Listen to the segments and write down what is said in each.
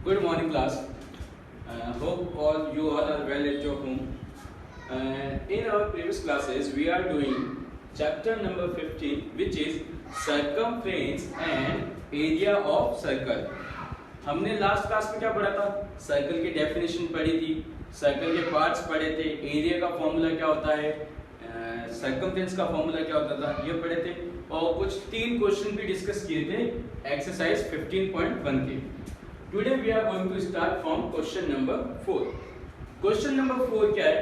Good morning, class. Hope all you all are well at your home. In our previous classes, we are doing chapter number 15, which is circumference and area of circle. हमने last class में क्या पढ़ा था? Circle की definition पढ़ी थी, circle के parts पढ़े थे, एरिया का फॉर्मूला क्या होता है, सर्कमफ्रेंस का फॉर्मूला क्या होता था, ये पढ़े थे और कुछ 3 क्वेश्चन भी डिस्कस किए थे एक्सरसाइज 15.1 के. Today we are going to start from question number 4. Question number 4 क्या है?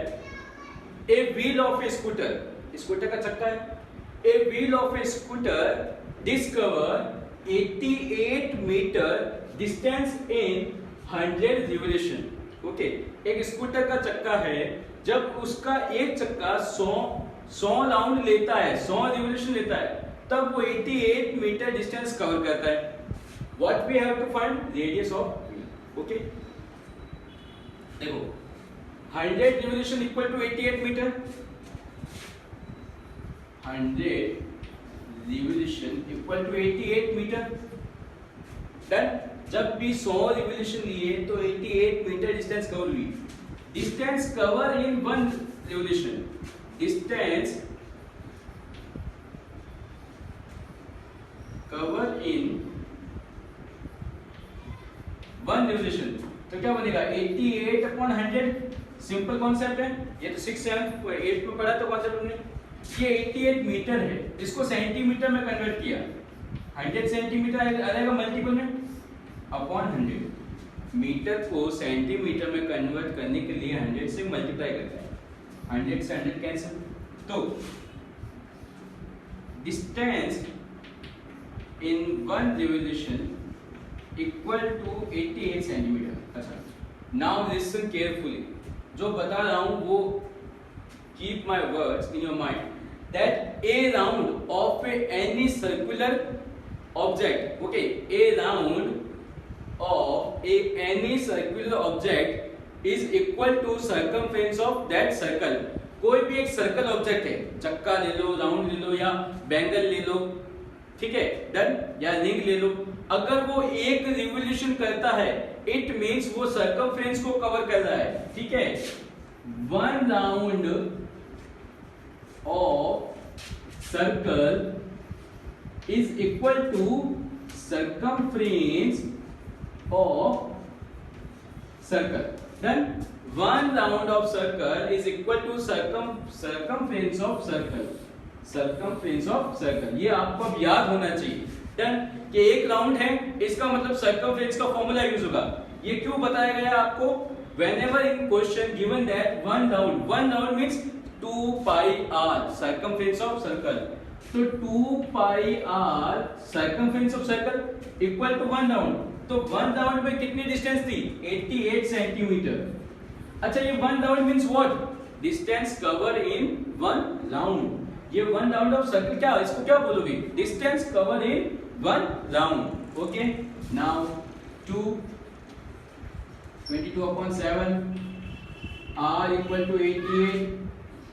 A wheel of a scooter, scooter का चक्का है. A wheel of a scooter discover 88 meter distance in 100 revolution. Okay, एक स्कूटर का चक्का है, जब उसका एक चक्का 100 राउंड लेता है, 100 रिवोल्यूशन लेता है, तब वो 88 मीटर डिस्टेंस कवर करता है. What we have to find? Radius of wheel. Okay. देखो 100 revolution equal to 88 meter. 100 revolution equal to 88 meter. Done. जब भी 100 revolution लिए तो 88 मीटर डिस्टेंस कवर हुई. Distance cover in 1 revolution. Distance cover in 1 revolution. तो क्या बनेगा 88 अपॉन 100. सिंपल कॉन्सेप्ट है, ये तो 6 7 8 में पढ़ा तो कॉन्सेप्ट हमने. ये 88 मीटर है, इसको सेंटीमीटर में कन्वर्ट किया. 100 सेंटीमीटर आएगा मल्टीपल में अपॉन 100. मीटर को सेंटीमीटर में कन्वर्ट करने के लिए 100 से मल्टीप्लाई करते हैं. 100 से 100 कैंसिल, तो distance in 1 revolution equal to 88 centimetre. अच्छा, नाउ लिसन केयरफुली. जो बता रहा हूं वो keep my words in your mind. That a round of any circular object, okay, a round of any circular object is equal to circumference of that circle. कोई भी एक circle object है, चक्का ले लो, राउंड ले लो या बैंगल ले लो, ठीक है, डन, या रिंग ले लो. अगर वो एक रिवोल्यूशन करता है, इट मींस वो सर्कमफ्रेंस को कवर कर रहा है. ठीक है, 1 round of circle is equal to circumference of circle. Done. 1 round of circle is equal to circumference of circle. Circumference of circle, ये आपको अब याद होना चाहिए. डन. कि एक राउंड है, इसका मतलब सर्कमफ्रेंस का फॉर्मूला यूज होगा. ये क्यों बताया गया आपको? whenever in question given that one round means 2 pi r circumference of circle. तो 2 pi r circumference of circle equal to 1 round. तो 1 राउंड में कितनी डिस्टेंस थी? 88 सेंटीमीटर. अच्छा, ये 1 round means what? Distance cover in 1 round. ये 1 round of circle क्या, इसको क्या बोलोगे? Distance cover in 1 round. Okay, now 22 upon 7 r equal to 88.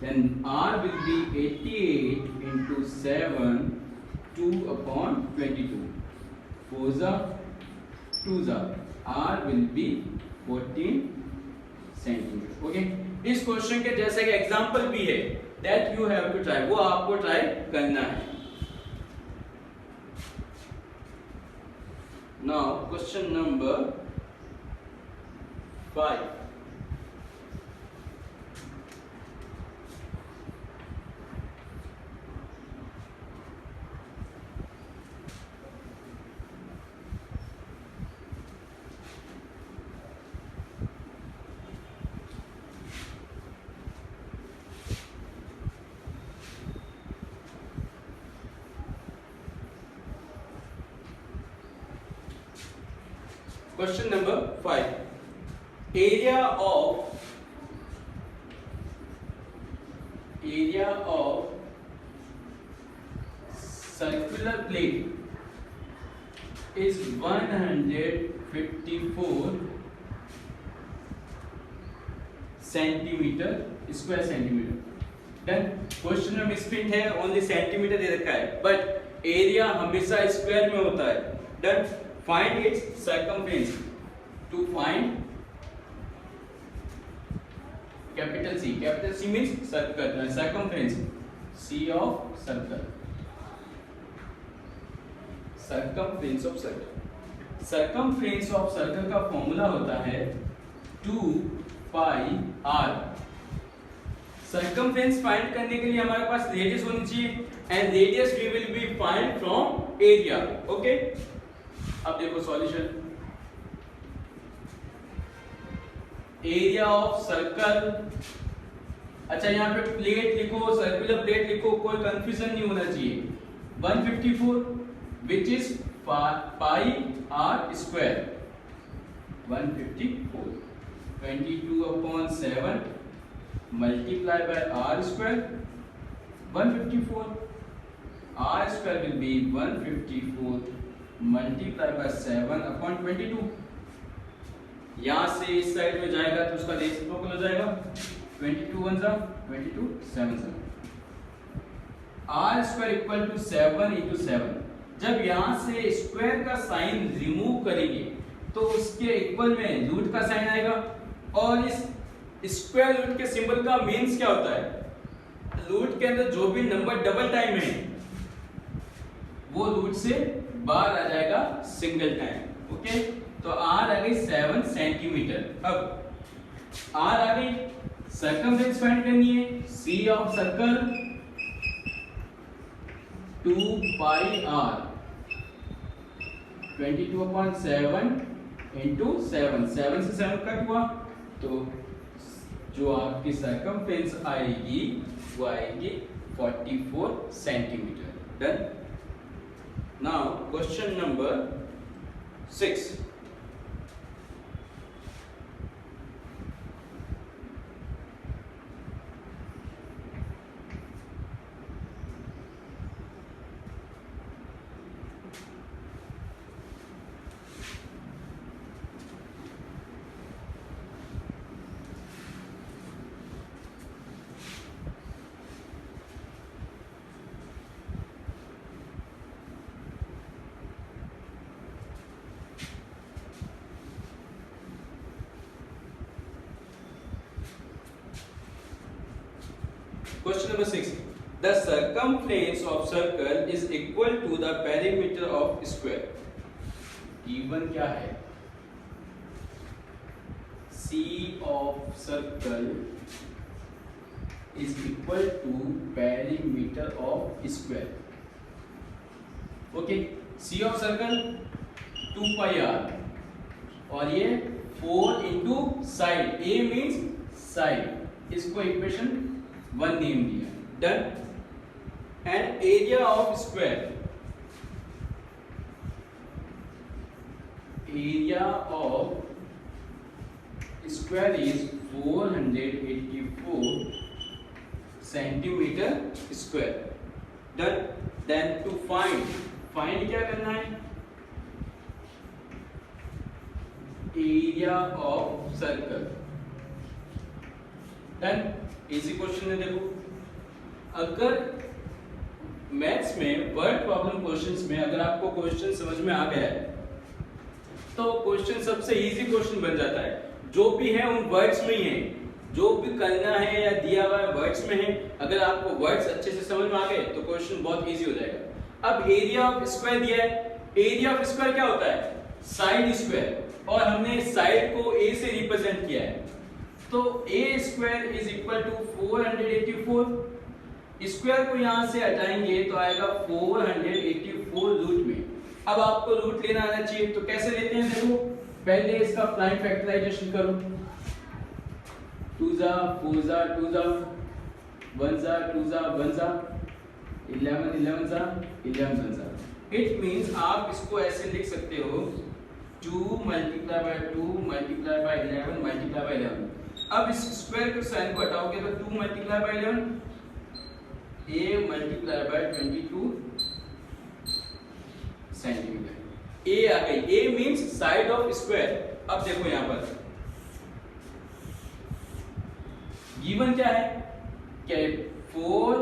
Then r will be 88 into 7, 2 upon 22. 4 2 r will be 14 centimetre. Okay, इस question के जैसे कि example भी है, that you have to try, वो आपको ट्राई करना है. Now question number 5. Question number 5. Area of circular plate is 154 centimetre square centimetre. Done. Question में मिसप्रिंट है, ओनली सेंटीमीटर दे रखा है, बट एरिया हमेशा स्क्वायर में होता है. Done. Find its circumference. to find capital C. Capital C means circle, circumference. C of circle. Circumference of circle. Circumference of circle का formula होता है 2 पाई r. Circumference फाइंड करने के लिए हमारे पास रेडियस होनी चाहिए and radius we will be find from area. Okay? अब देखो सॉल्यूशन. Area of circle. अच्छा यहाँ पे प्लेट लिखो, सर्कुलर प्लेट लिखो, कोई कंफ्यूजन नहीं होना चाहिए. 154 which is pi r square. 154 22/7 multiply by r square. 154 r square will be 154 multiply by 7/22. यहाँ से इस साइड में जाएगा तो उसका रेसिप्रोकल हो जाएगा 22 1 जा 22 7 जा. r square equal to 7 into 7. जब यहाँ से स्क्वायर का साइन रिमूव करेंगे तो उसके इक्वल में रूट का साइन आएगा. और इस स्क्वायर रूट के सिंबल का मीन्स क्या होता है? रूट के अंदर जो भी नंबर डबल टाइम है वो रूट से बाहर आ जाएगा सिंगल टाइम. ओके, तो r आ गई 7 सेंटीमीटर. अब r आ गई, सर्कमफ्रेंस फाइंड करनी है. c of circle 2 pi r 22/7 into 7. 7 से 7 कट हुआ तो जो आपकी सर्कमफ्रेंस आएगी वो आएगी 44 centimetre. Done. Now question number 6. Question number 6. The circumference of circle is equal to the perimeter of square. Given क्या है? C of circle is equal to perimeter of square. Okay. C of circle 2 pi r और ये 4 into side. A means side. इसको equation 1 name दिया. Done. And area of square. Area of square is 484 centimetre square. Done. Then to find क्या करना है? Area of circle. Done. Easy question है. देखो, अगर मैथ्स में वर्ड प्रॉब्लम क्वेश्चंस में अगर आपको क्वेश्चन समझ में आ गया है तो क्वेश्चन सबसे इजी क्वेश्चन बन जाता है. जो भी है उन वर्ड्स में ही है, जो भी करना है या दिया हुआ है वर्ड्स में है. अगर आपको वर्ड्स अच्छे से समझ में आ गए तो क्वेश्चन बहुत इजी हो जाएगा. अब एरिया ऑफ स्क्वायर दिया है. एरिया ऑफ स्क्वायर क्या होता है? Side square. और हमने साइड को a से रिप्रेजेंट किया है तो a square is equal to 484. Square को यहां से हटाएंगे तो आएगा 484 रूट में. अब आपको रूट लेना आना चाहिए तो कैसे लेते हैं? देखो, पहले इसका प्राइम फैक्टराइजेशन करो. 2 जा 4 जा 2 जा 1 जा 2 जा 1 जा 11 11 जा 11 जा. इट मींस आप इसको ऐसे लिख सकते हो 2 multiply by 2 multiply by 11 multiply by 11. अब इस स्क्वायर के साइन को हटाओगे तो 2 multiply by 11 a multiply by 22 centimetre. a आ गई. a means side of square. अब देखो यहां पर गिवन क्या है? क्या 4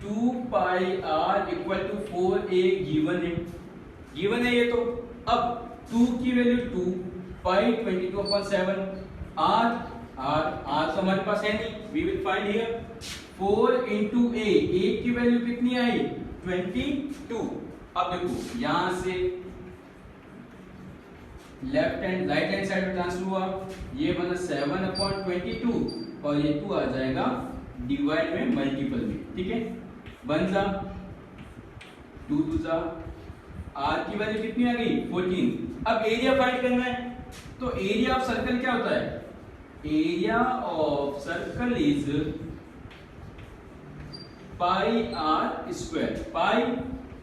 2 pi r equal to 4a given है. गिवन है ये तो. अब 2 की वैल्यू 2, पाई 22/7, r तो हमारे पास है नहीं, we will find here 4 into a की वैल्यू कितनी आई 22। अब देखो यहां से left hand right hand side में ट्रांसफर हुआ, ये बना 7/22 और ये 2 आ जाएगा डिवाइड में मल्टीपल में, ठीक है। बन जा 2 2 जा, r की वैल्यू कितनी आ गई 14। अब एरिया फाइंड करना है, तो एरिया ऑफ सर्कल क्या होता है, area of circle is pi r square, pi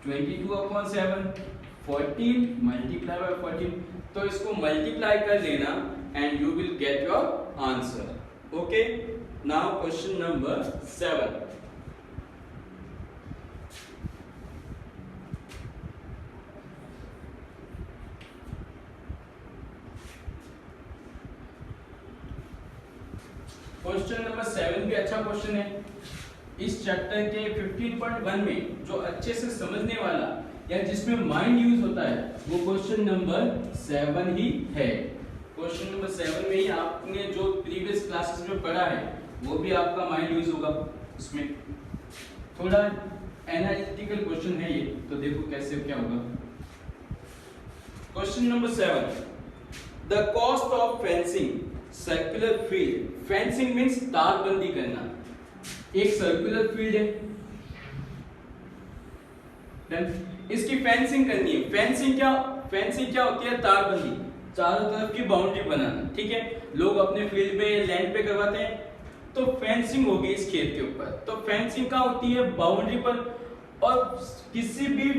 22/7, 14 multiply by 14, तो इसको मल्टीप्लाई कर लेना and you will get your answer. Okay, now question number 7। Question number 7 भी अच्छा क्वेश्चन है। इस चैप्टर के 15.1 में जो अच्छे से समझने वाला या जिसमें माइंड यूज होता है वो क्वेश्चन नंबर 7 ही है। क्वेश्चन नंबर 7 में ही आपने जो प्रीवियस क्लासेस में पढ़ा है वो भी आपका माइंड यूज होगा। इसमें थोड़ा एनालिटिकल क्वेश्चन है ये, तो देखो कैसे क्या होगा। Question number 7, the cost of fencing circular field. Fencing means तारबंदी करना। एक सर्कुलर फील्ड है, इसकी फेंसिंग करनी है। फेंसिंग क्या होती है, तारबंदी, चारों तरफ की बाउंड्री बनाना, ठीक है। लोग अपने फील्ड पे लैंड पे करवाते हैं, तो फेंसिंग होगी इस खेत के ऊपर। तो फेंसिंग क्या होती है, बाउंड्री पर, और किसी भी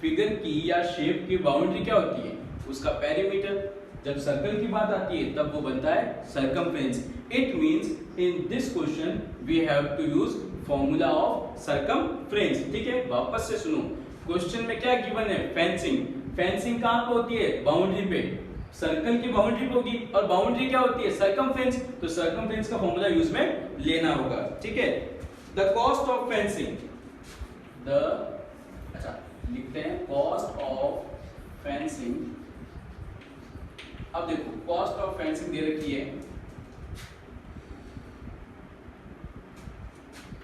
फिगर की या शेप की बाउंड्री क्या होती है, उसका पेरीमीटर। जब सर्कल की बात आती है तब वो बनता है circumference. It means in this question we have to use formula of circumference, ठीक है। वापस से सुनो, क्वेश्चन में क्या गिवन है, फेंसिंग। फेंसिंग कहां पे होती है, बाउंड्री पे, सर्कल की बाउंड्री पे होगी, और बाउंड्री क्या होती है, सर्कमफ्रेंस। तो सर्कमफ्रेंस का फॉर्मूला यूज में लेना होगा, ठीक है। द कॉस्ट ऑफ फेंसिंग, अच्छा लिखते हैं कॉस्ट ऑफ फेंसिंग। अब देखो कॉस्ट ऑफ फेंसिंग दे रखी है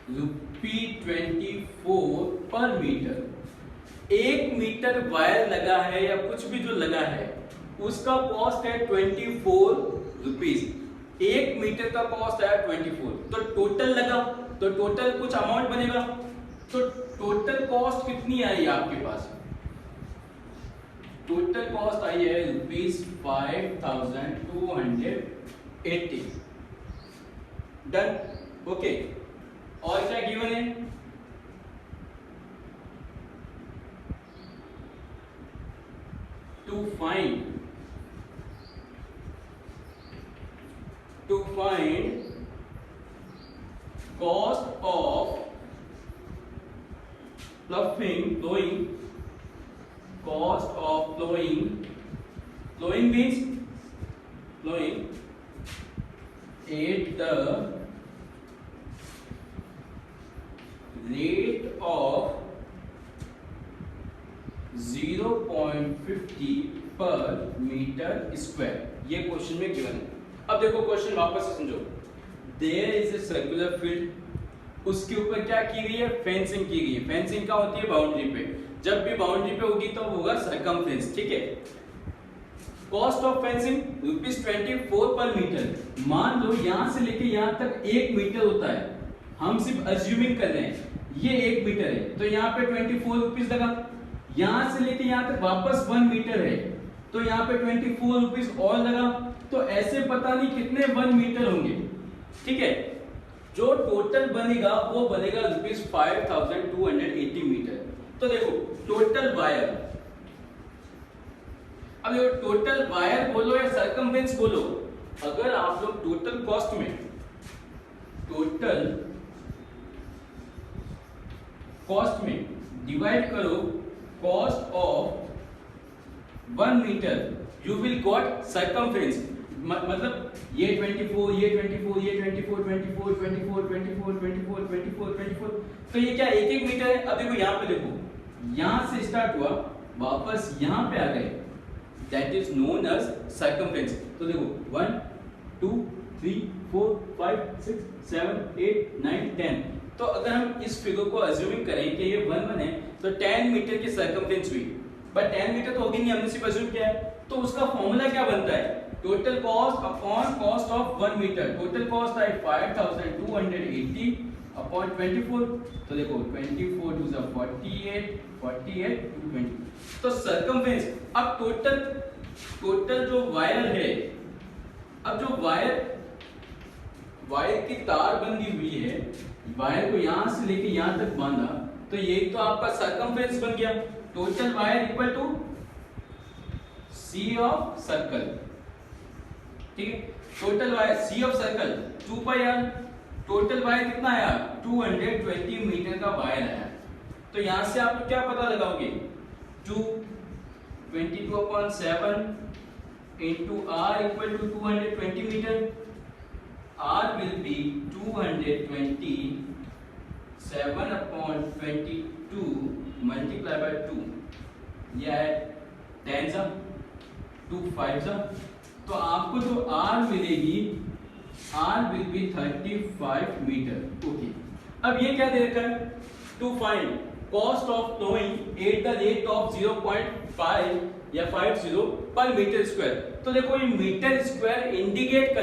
₹24 पर मीटर। 1 मीटर वायर लगा है या कुछ भी जो लगा है उसका कॉस्ट है 24 रुपीज। 1 मीटर का कॉस्ट है 24, तो टोटल लगा तो टोटल कुछ अमाउंट बनेगा। तो टोटल कॉस्ट कितनी आई आपके पास, टोटल कॉस्ट आई है ₹5280। Done, okay. और क्या गिवन है, to find cost of flowing, cost of flowing means flowing at the rate of 0.50 पर मीटर स्क्वायर। ये क्वेश्चन में गिवन है। अब देखो क्वेश्चन वापस से समझो। There is a circular field, उसके ऊपर क्या की गई है, फेंसिंग की गई है। फेंसिंग क्या होती है, बाउंड्री पे। जब भी बाउंड्री पे होगी तो होगा सर्कमफ्रेंस, ठीक है। कॉस्ट ऑफ फेंसिंग ₹24 पर मीटर। मान लो यहां से लेके यहां तक 1 मीटर होता है, हम सिर्फ अज्यूमिंग कर रहे हैं ये 1 मीटर है, तो यहाँ पे 24 रुपीज लगा। यहां से लेके यहां तक वापस 1 मीटर है, तो यहाँ पे 24 रुपीज और लगा। तो ऐसे पता नहीं कितने 1 मीटर होंगे, ठीक है। जो टोटल बनेगा वो बनेगा ₹5280 मीटर। तो देखो टोटल वायर, अब ये टोटल वायर बोलो या सर्कमफ्रेंस बोलो, अगर आप लोग टोटल कॉस्ट में डिवाइड करो cost of 1 metre, you will got circumference. मतलब ये 24, ये 24, ये 24, 24, 24, 24, 24, 24, 24, तो ये क्या 1-1 मीटर है। अब देखो यहाँ पे देखो, यहाँ से स्टार्ट हुआ वापस यहाँ पे आ गए, that is known as circumference. तो देखो 1 2 3 4 5 6 7 8 9 10। तो अगर हम इस फिगर को अज्यूमिंग करें कि ये 1 1 है तो 10 मीटर की सर्कमफ्रेंस हुई, बट 10 मीटर तो होगी नहीं, हमने सिर्फ अज्यूम किया है। तो उसका फॉर्मूला क्या बनता है, total cost upon cost of 1 metre. Total cost है 5280 अपॉन 24। तो देखो 24 टू 48 48 टू 20। तो सर्कमफ्रेंस, अब टोटल जो वायर है, अब जो वायर की तार बंधी हुई है, वायर को यहां से लेके यहां तक बांधा, तो ये तो आपका सर्कमफ्रेंस बन गया। Total wire equal to c of circle, ठीक है। Total wire c of circle 2 pi r. Total wire कितना आया, 220 मीटर का वायर आया। तो यहां से आप क्या पता लगाओगे, 22/7 into r equal to 220 meter. R will be 227/22 multiply by 2. यह है 10 सा 2 5 सा। तो आपको जो R मिलेगी, R will be 35 metre. Okay, अब ये क्या दे रखा है, to find cost of flowing at the rate of 0.5 या 50 पर मीटर स्क्वायर। तो देखो ये मीटर स्क्वायर इंडिकेट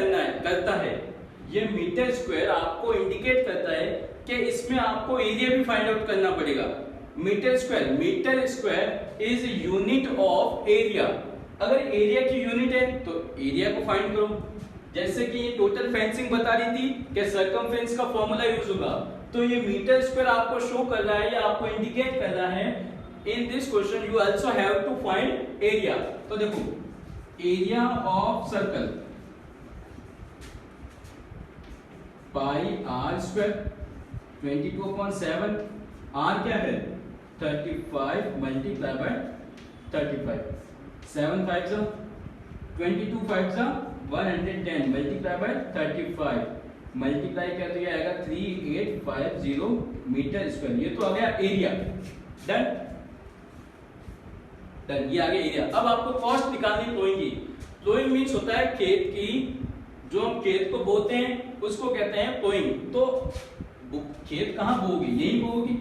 करता है, ये मीटर स्क्वायर आपको इंडिकेट करता है कि इसमें आपको एरिया भी फाइंड आउट करना पड़ेगा। Metre square is unit of area. अगर एरिया की यूनिट है तो एरिया को फाइंड करो। जैसे कि ये टोटल फेंसिंग बता रही थी कि सर्कमफ्रेंस का फॉर्मूला यूज होगा, तो ये मीटर स्क्वायर आपको शो कर रहा है या आपको इंडिकेट कर रहा है। In this question you also have to find area. तो देखो area of circle pi r square 22/7। R क्या है 35 मल्टीप्लाई बाय 35। 7 5 जा 22 5 जा 110 मल्टीप्लाई बाय 35 मल्टीप्लाई कर दिया आएगा 3850 मीटर स्क्वायर। ये तो आ गया एरिया। डन, ये आगे एरिया। अब आपको कॉस्ट निकालनी फ्लोइंग की। फ्लोइंग मींस होता है खेत की, जो हम खेत को बोते हैं उसको कहते हैं फ्लोइंग। तो खेत कहां बोओगे, यहीं बोओगे,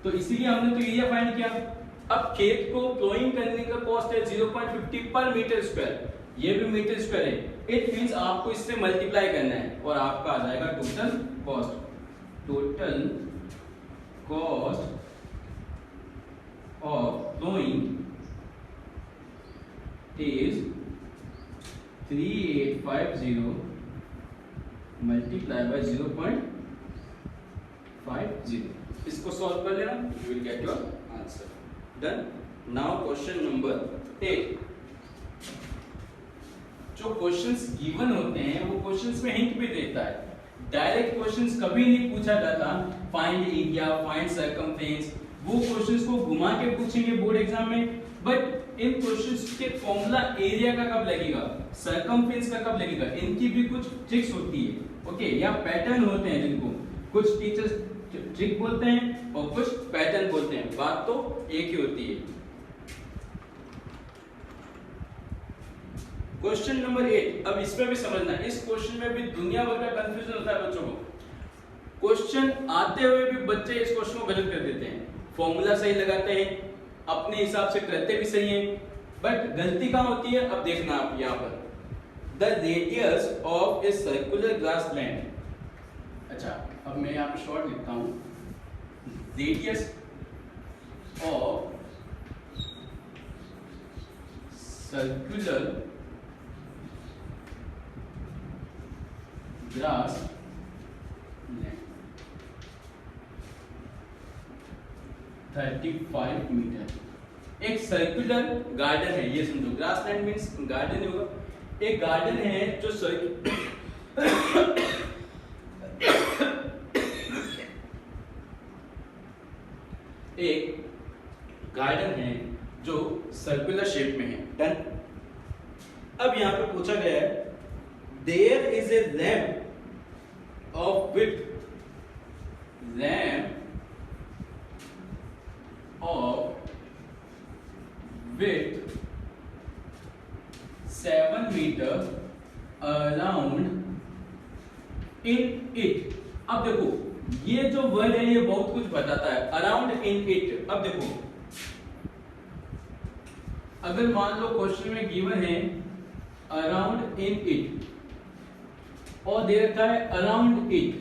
तो इसीलिए हमने तो एरिया फाइंड किया। अब खेत को फ्लोइंग करने का कॉस्ट है 0.50 पर मीटर स्क्वायर, ये भी मीटर स्क्वायर है। इट मींस आपको इससे मल्टीप्लाई करना है और आपका आ जाएगा total cost. Total cost of flowing is 3850 multiply by 0.50. इसको सॉल्व कर लेना, you will get your answer. Done. Now question number 8. जो क्वेश्चंस गिवन होते हैं वो क्वेश्चंस में हिंट भी देता है। डायरेक्ट क्वेश्चंस कभी नहीं पूछा जाता, फाइंड एरिया, फाइंड सर्कमफ्रेंस, वो क्वेश्चंस को घुमा के पूछेंगे बोर्ड एग्जाम में। बट इन क्वेश्चंस के फॉर्मूला एरिया का कब लगेगा, सर्कमफ्रेंस का कब लगेगा, इनकी भी कुछ ट्रिक्स होती है। ओके, या पैटर्न होते हैं जिनको कुछ टीचर्स ट्रिक बोलते हैं और कुछ पैटर्न बोलते हैं, बात तो एक ही होती है। क्वेश्चन नंबर 8, अब इसमें भी समझना, इस क्वेश्चन में भी दुनिया भर का कंफ्यूजन होता है बच्चों को। क्वेश्चन आते हुए भी बच्चे इस क्वेश्चन को गलत कर देते हैं, फॉर्मूला सही लगाते हैं, अपने हिसाब से करते भी सही हैं, बट गलती कहां होती है, अब देखना आप यहां पर। The radius of a circular grassland. अच्छा, अब मैं यहां पे शॉर्ट लिखता हूं, radius of circular grassland 35 metre. एक सर्कुलर गार्डन है, ये समझो, ग्रासलैंड मींस गार्डन ही होगा। एक गार्डन है जो एक गार्डन है जो सर्कुलर शेप में है। डन। अब यहां पे पूछा गया है there is a ramp of width, ramp of width 7 metre around in it. अब देखो ये जो वर्ड है ये बहुत कुछ बताता है, अराउंड इन इट। अब देखो अगर मान लो क्वेश्चन में गिवन है अराउंड इन इट और दे रखा है अराउंड इट,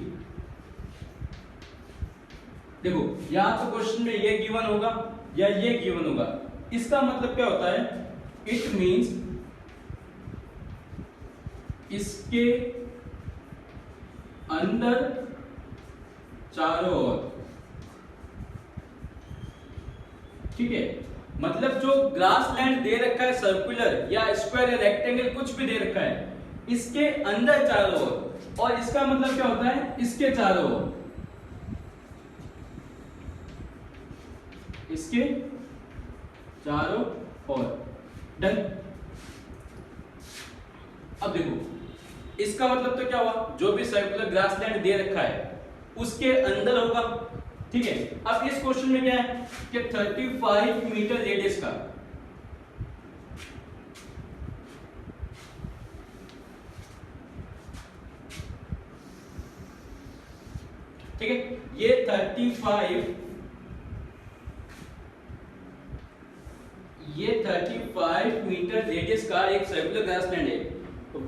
देखो या तो क्वेश्चन में ये गिवन होगा या ये गिवन होगा। इसका मतलब क्या होता है, इट मींस इसके अंदर चारों ओर, ठीक है। मतलब जो ग्रास लैंड दे रखा है सर्कुलर या स्क्वायर या रेक्टेंगल कुछ भी दे रखा है, इसके अंदर चारों ओर, और इसका मतलब क्या होता है इसके चारों ओर, इसके चारों ओर। डन। अब देखो इसका मतलब तो क्या हुआ, जो भी सर्कुलर ग्रास लैंड दे रखा है उसके अंदर होगा, ठीक है। अब इस क्वेश्चन में क्या है कि 35 मीटर रेडियस का, ठीक है, ये 35 मीटर रेडियस का एक सर्कुलर ग्रास लैंड है।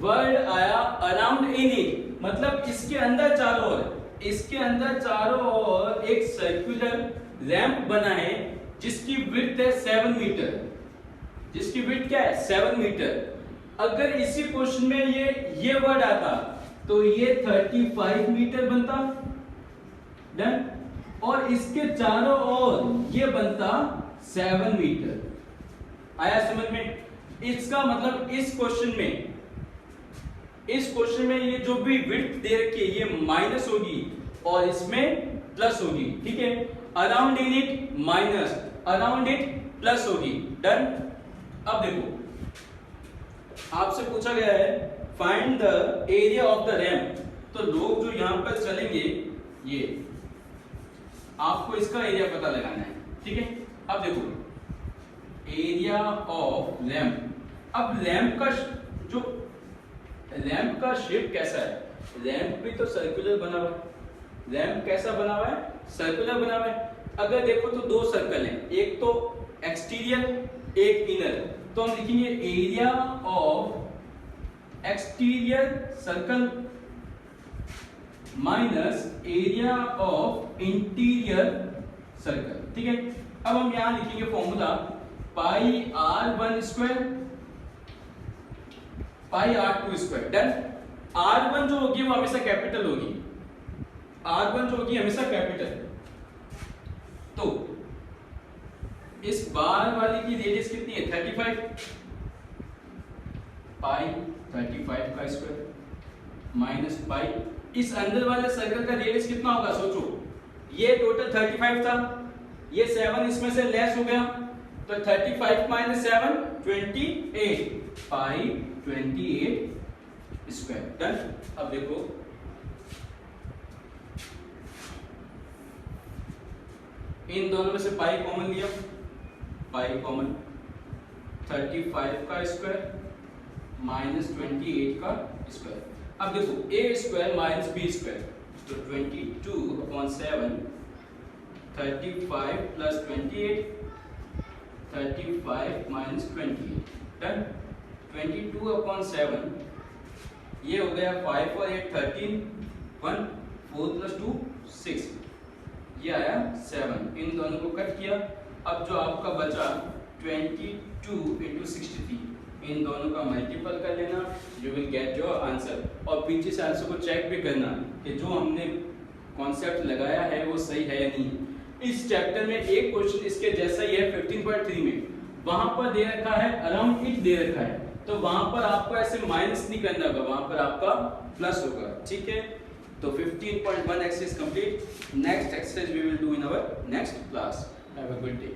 वर्ड आया अराउंड इन इट, मतलब इसके अंदर चारों ओर, इसके अंदर चारों ओर एक सर्कुलर रैंप बना है जिसकी विड्थ है 7 मीटर, जिसकी विड्थ क्या है 7 मीटर। अगर इसी क्वेश्चन में ये वर्ड आता तो ये 35 मीटर बनता, डन, और इसके चारों ओर ये बनता 7 मीटर। आया समझ में? इसका मतलब इस क्वेश्चन में ये जो भी विड्थ दे रखी है ये माइनस होगी और इसमें प्लस होगी, ठीक है। Around in it minus, around it plus होगी। डन। अब देखो आपसे पूछा गया है find the area of the ramp, तो लोग जो यहां पर चलेंगे ये आपको इसका एरिया पता लगाना है, ठीक है। अब देखो एरिया ऑफ रैंप, अब रैंप का शेप कैसा है, रैंप भी तो सर्कुलर बना हुआ है, रैंप कैसा बना हुआ है सर्कुलर बना हुआ है। अगर देखो तो दो सर्कल हैं, एक तो एक्सटीरियर एक इनर, तो हम लिखेंगे area of exterior circle minus area of interior circle, ठीक है। अब हम यहां लिखेंगे फॉर्मूला पाई r1 square pi r2 square. Done. r1 जो होगी वो हमेशा कैपिटल होगी, r1 जो होगी हमेशा कैपिटल। तो इस बार वाली की रेडियस कितनी है 35, पाई 35 का स्क्वायर माइनस पाई, इस अंदर वाले सर्कल का रेडियस कितना होगा सोचो, ये टोटल 35 था, ये 7 इसमें से लेस हो गया, तो 35 माइनस 7 28 पाई 28 स्क्वायर। डन। अब देखो इन दोनों में से पाई कॉमन लिया, पाई कॉमन, 35 का स्क्वायर माइनस 28 का स्क्वायर। अब देखो a square minus b square, तो 22/7 35 प्लस 28 35 माइनस 28। डन। 22/7 ये हो गया 5 और 8 13, 1 4 प्लस 2 6, ये आया 7। इन दोनों को कट किया, अब जो आपका बचा 22 into 63, इन दोनों का मल्टीपल कर लेना, you will get your answer. और पीछे से आंसर को चेक भी करना कि जो हमने कॉन्सेप्ट लगाया है वो सही है या नहीं। इस चैप्टर में एक क्वेश्चन इसके जैसा ही है 15.3 में, वहां पर दे रखा है अराउंड इट दे रखा है, तो वहां पर आपको ऐसे माइनस नहीं करना होगा, वहां पर आपका प्लस होगा, ठीक है। तो 15.1 exercise complete. Next exercise we will do in our next class. Have a good day.